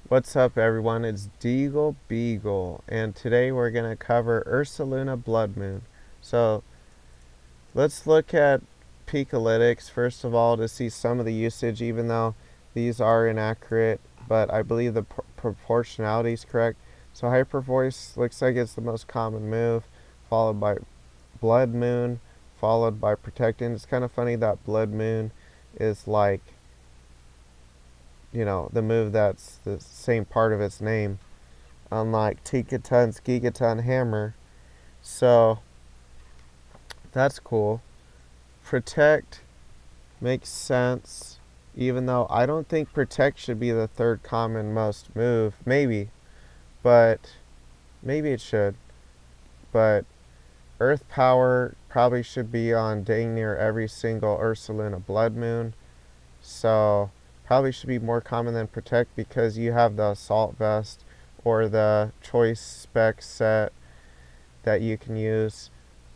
What's up, everyone? It's DeagleBeagle, and today we're going to cover Ursaluna-Bloodmoon. So let's look at Peakalytics first of all to see some of the usage, even though these are inaccurate, but I believe the proportionality is correct. So Hyper Voice looks like it's the most common move, followed by Blood Moon, followed by Protecting. It's kind of funny that Blood Moon is like, the move that's the same part of its name, unlike Tikaton's Gigaton Hammer. So that's cool. Protect makes sense, even though I don't think Protect should be the third common most move. Maybe it should. But Earth Power probably should be on dang near every single Ursaluna-Bloodmoon. So probably should be more common than Protect because you have the Assault Vest or the choice spec set that you can use.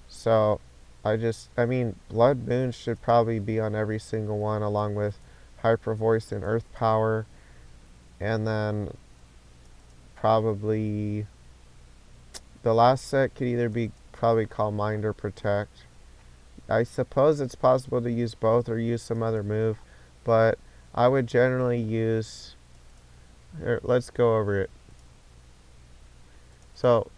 So Blood Moon should probably be on every single one along with Hyper Voice and Earth Power. And then probably the last set could either be probably Calm Mind or Protect. I suppose it's possible to use both or use some other move, but I would generally use... Here, let's go over it. So,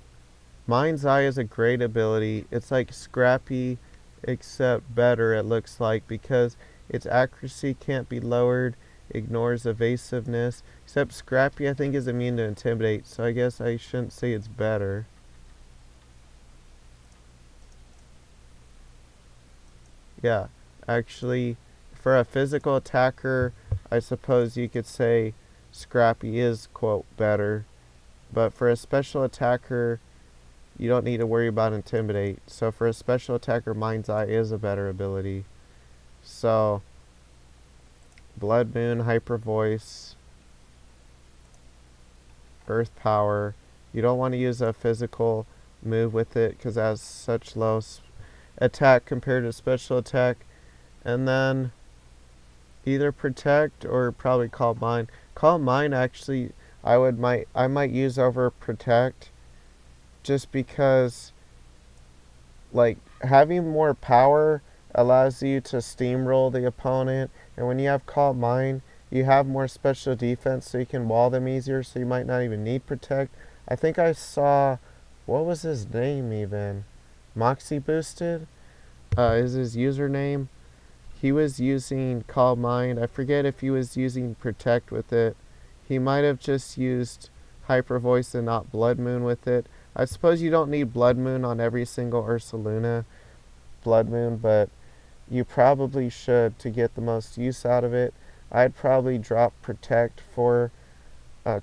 Mind's Eye is a great ability. It's like Scrappy, except better, it looks like, because its accuracy can't be lowered, ignores evasiveness, except Scrappy I think is immune to Intimidate, so I guess I shouldn't say it's better. Yeah, actually, for a physical attacker, I suppose you could say Scrappy is, quote, better. But for a special attacker, you don't need to worry about Intimidate. So for a special attacker, Mind's Eye is a better ability. So, Blood Moon, Hyper Voice, Earth Power. You don't want to use a physical move with it because it has such low attack compared to special attack. And then either Protect or probably Calm Mind. Calm Mind actually I might use over Protect just because like having more power allows you to steamroll the opponent, and when you have Calm Mind you have more special defense so you can wall them easier, so you might not even need Protect. I think I saw, what was his name even? Moxie Boosted is his username. He was using Calm Mind. I forget if he was using Protect with it. He might have just used Hyper Voice and not Blood Moon with it. I suppose you don't need Blood Moon on every single Ursaluna-Bloodmoon, but you probably should to get the most use out of it. I'd probably drop Protect for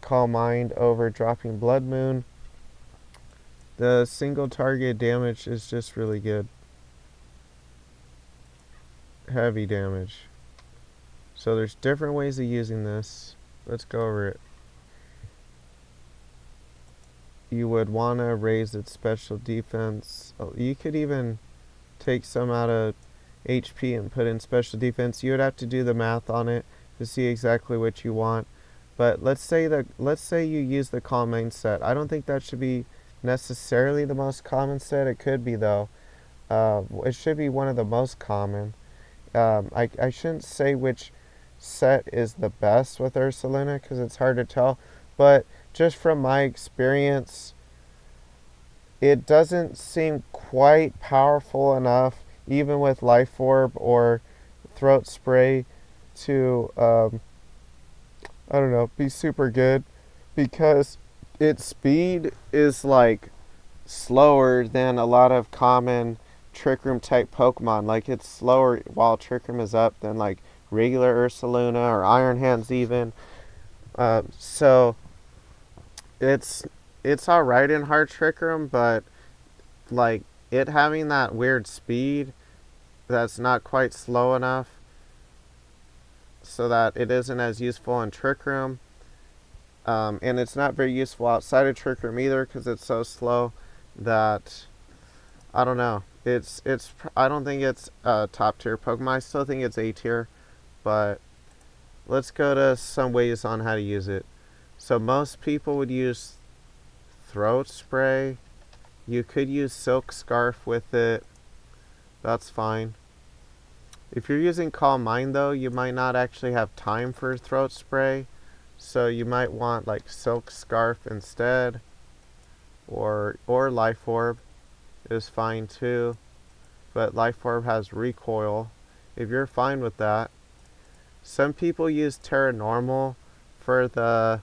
Calm Mind over dropping Blood Moon. The single target damage is just really good. Heavy damage. So there's different ways of using this. Let's go over it. You would want to raise its special defense. You could even take some out of HP and put in special defense. You would have to do the math on it to see exactly what you want. But let's say you use the Calm Mind set. I don't think that should be necessarily the most common set. It could be though. It should be one of the most common. I shouldn't say which set is the best with Ursaluna because it's hard to tell, but just from my experience, it doesn't seem quite powerful enough, even with Life Orb or Throat Spray, to I don't know, be super good, because its speed is like slower than a lot of common Trick Room type Pokemon. Like, it's slower while Trick Room is up than like regular Ursaluna or Iron Hands even. So it's alright in hard Trick Room, but like it having that weird speed that's not quite slow enough so that it isn't as useful in Trick Room. And it's not very useful outside of Trick Room either because it's so slow that, I don't know. I don't think it's a top tier Pokemon. I still think it's A tier, but let's go to some ways on how to use it. So most people would use throat spray. You could use silk scarf with it. That's fine. If you're using Calm Mind though, you might not actually have time for throat spray. So you might want like silk scarf instead. Or life orb is fine too. But life orb has recoil. If you're fine with that. Some people use Terra Normal for the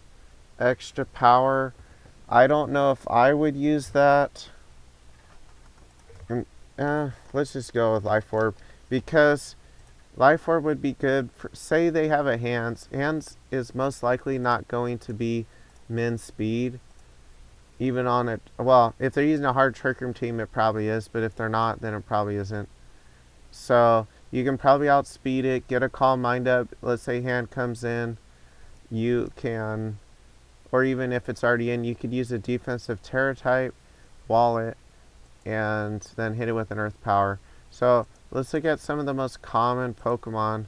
extra power. I don't know if I would use that. Let's just go with life orb, because life orb would be good for, say they have a hands. Hands is most likely not going to be min speed, even on it. Well, if they're using a hard trick room team, it probably is, but if they're not, then it probably isn't. So you can probably outspeed it, get a Calm Mind up. Let's say hand comes in, you can, or even if it's already in, you could use a defensive Terra type, wallet, and then hit it with an earth power. So let's look at some of the most common Pokemon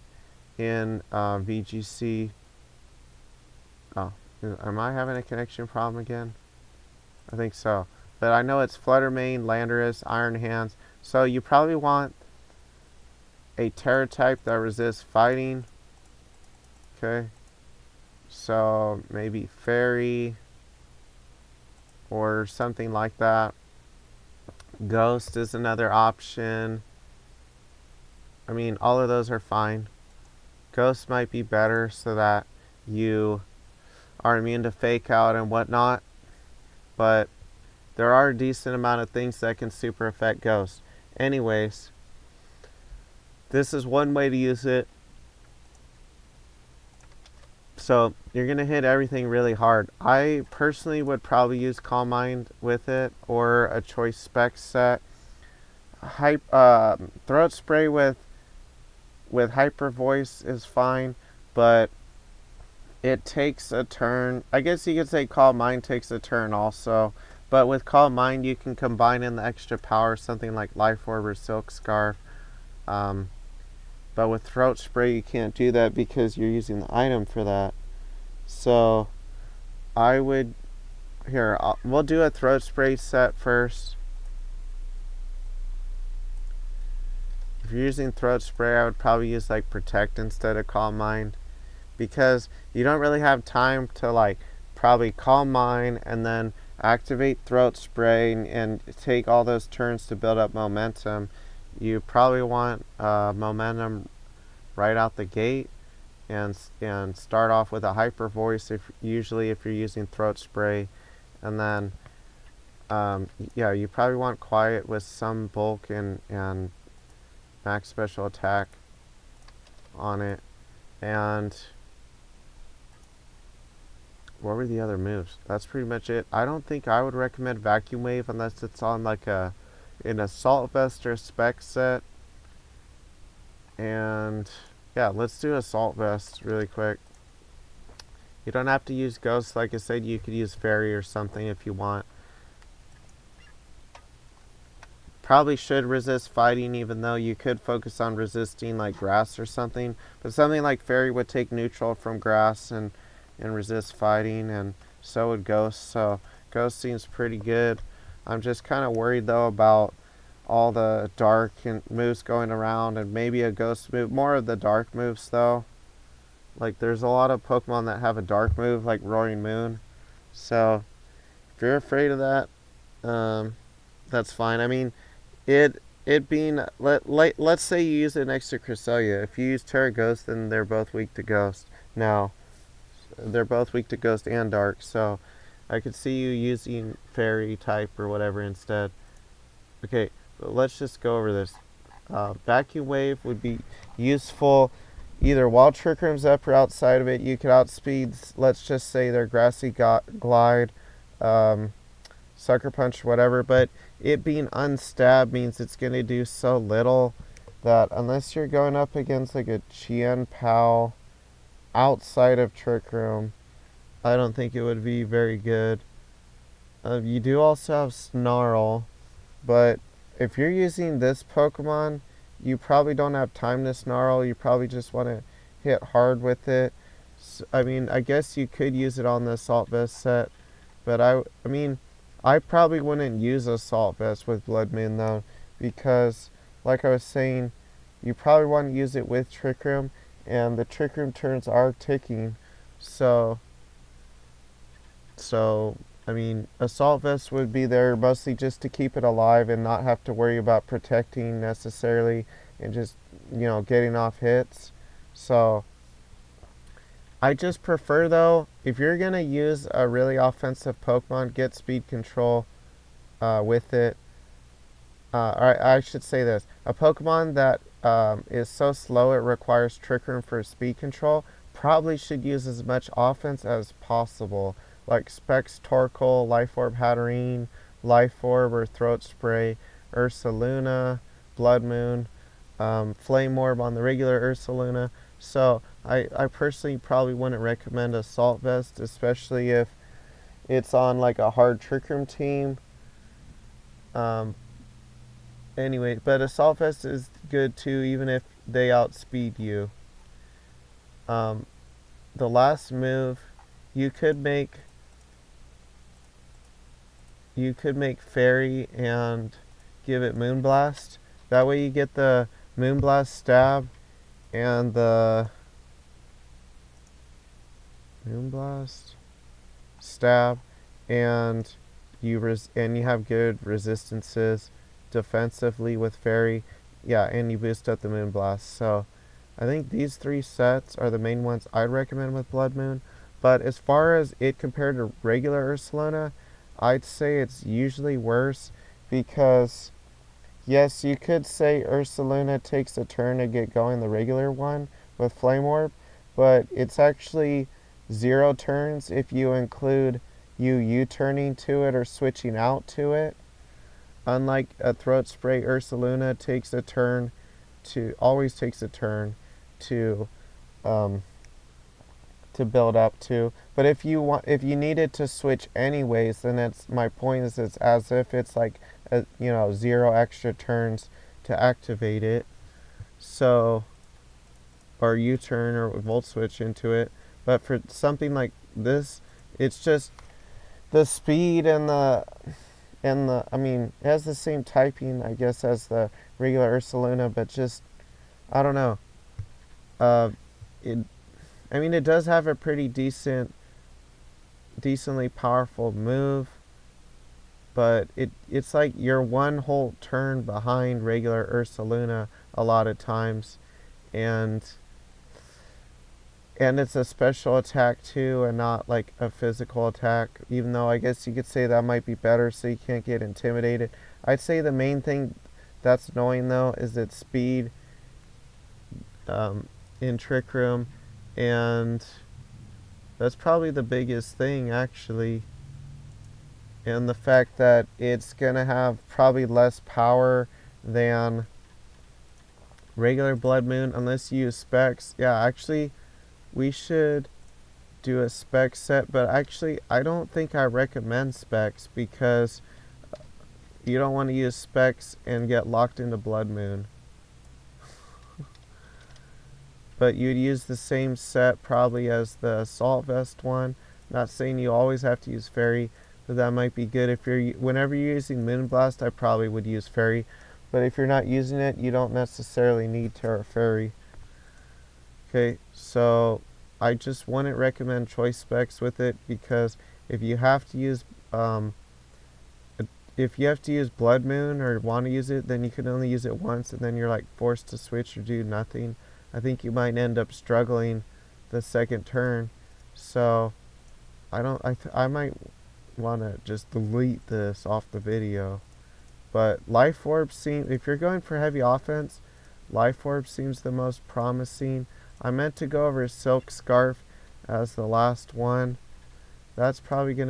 in VGC. Oh, am I having a connection problem again? I think so. But I know it's Fluttermane, Landorus, Iron Hands. So you probably want a Terra type that resists fighting. Okay. So maybe Fairy or something like that. Ghost is another option. I mean, all of those are fine. Ghost might be better so that you are immune to fake out and whatnot. But there are a decent amount of things that can super affect Ghost. Anyways, this is one way to use it. So you're going to hit everything really hard. I personally would probably use Calm Mind with it, or a choice spec set. Throat spray with Hyper Voice is fine, but it takes a turn. I guess you could say Calm Mind takes a turn also. But with Calm Mind, you can combine in the extra power, something like Life Orb or Silk Scarf. But with Throat Spray, you can't do that because you're using the item for that. So I would, we'll do a Throat Spray set first. If you're using Throat Spray, I would probably use like Protect instead of Calm Mind, because you don't really have time to like probably Calm Mind and then activate Throat Spray and take all those turns to build up momentum. You probably want momentum right out the gate, and start off with a Hyper Voice usually if you're using Throat Spray, and then you probably want Quiet with some bulk and max special attack on it. And what were the other moves? That's pretty much it. I don't think I would recommend Vacuum Wave unless it's on like an Assault Vest or Spec set. And yeah, let's do Assault Vest really quick. You don't have to use Ghost. Like I said, you could use Fairy or something if you want. Probably should resist fighting, even though you could focus on resisting like grass or something. But something like Fairy would take neutral from grass and resist fighting, and so would Ghost. So Ghost seems pretty good. I'm just kind of worried though about all the dark moves going around, and maybe a Ghost move. More of the dark moves though. Like there's a lot of Pokemon that have a dark move like Roaring Moon. So if you're afraid of that, that's fine. I mean, it being let's say you use it next to Cresselia. If you use Terra Ghost, then they're both weak to Ghost. Now they're both weak to Ghost and Dark, so I could see you using Fairy type or whatever instead. Okay, let's just go over this. Vacuum Wave would be useful either while Trick Room's up or outside of it. You could outspeed, let's just say, their Grassy Glide, Sucker Punch, whatever, but it being unstabbed means it's going to do so little that unless you're going up against like a Chien Pao outside of Trick Room, I don't think it would be very good. You do also have Snarl, but if you're using this Pokemon, you probably don't have time to Snarl. You probably just want to hit hard with it. I mean, I guess you could use it on the assault vest set, but I mean, I probably wouldn't use assault vest with Bloodmoon though, because like I was saying, you probably want to use it with Trick Room, and the Trick Room turns are ticking, so so I mean, assault vest would be there mostly just to keep it alive and not have to worry about protecting necessarily, and just getting off hits. So I just prefer though, if you're gonna use a really offensive Pokemon, get speed control with it. Or I should say this: a Pokemon that is so slow it requires Trick Room for speed control probably should use as much offense as possible, like Specs, Torkoal, Life Orb, Hatterene, Life Orb or Throat Spray, Ursaluna, Blood Moon, Flame Orb on the regular Ursaluna. So I personally probably wouldn't recommend Assault Vest, especially if it's on like a hard Trick Room team. Um, anyway, but Assault Vest is good too, even if they outspeed you. Um, the last move, you could make Fairy and give it Moonblast. That way you get the Moonblast stab and the Moonblast stab, and you have good resistances defensively with Fairy. Yeah, and you boost up the Moonblast. So I think these three sets are the main ones I'd recommend with Blood Moon. But as far as it compared to regular Ursaluna, I'd say it's usually worse, because yes, you could say Ursaluna takes a turn to get going the regular one with Flame Orb, but it's actually 0 turns if you include you U-turning to it or switching out to it. Unlike a Throat Spray, Ursaluna always takes a turn to build up to. But if you needed to switch anyways, then my point is it's as if it's like 0 extra turns to activate it. So, or U-turn or Volt Switch into it. But for something like this, it's just the speed and the I mean, it has the same typing, I guess, as the regular Ursaluna, but just, I don't know. It does have a pretty decently powerful move, but it's like you're one whole turn behind regular Ursaluna a lot of times, and it's a special attack too, and not like a physical attack, even though I guess you could say that might be better so you can't get intimidated. I'd say the main thing that's annoying though is its speed in Trick Room, and that's probably the biggest thing actually, and the fact that it's gonna have probably less power than regular Blood Moon unless you use Specs. Yeah, actually we should do a spec set, but actually I don't think I recommend Specs, because you don't want to use Specs and get locked into Blood Moon. But you'd use the same set probably as the Assault Vest one. Not saying you always have to use Fairy, but that might be good if whenever you're using Moonblast. I probably would use Fairy, but if you're not using it, you don't necessarily need Terra Fairy. Okay, so I just wouldn't recommend choice specs with it, because if you have to use Blood Moon or want to use it, then you can only use it once, and then you're like forced to switch or do nothing. I think you might end up struggling the second turn. So I might want to just delete this off the video. But Life Orb if you're going for heavy offense, Life Orb seems the most promising. I meant to go over Silk Scarf as the last one. That's probably going to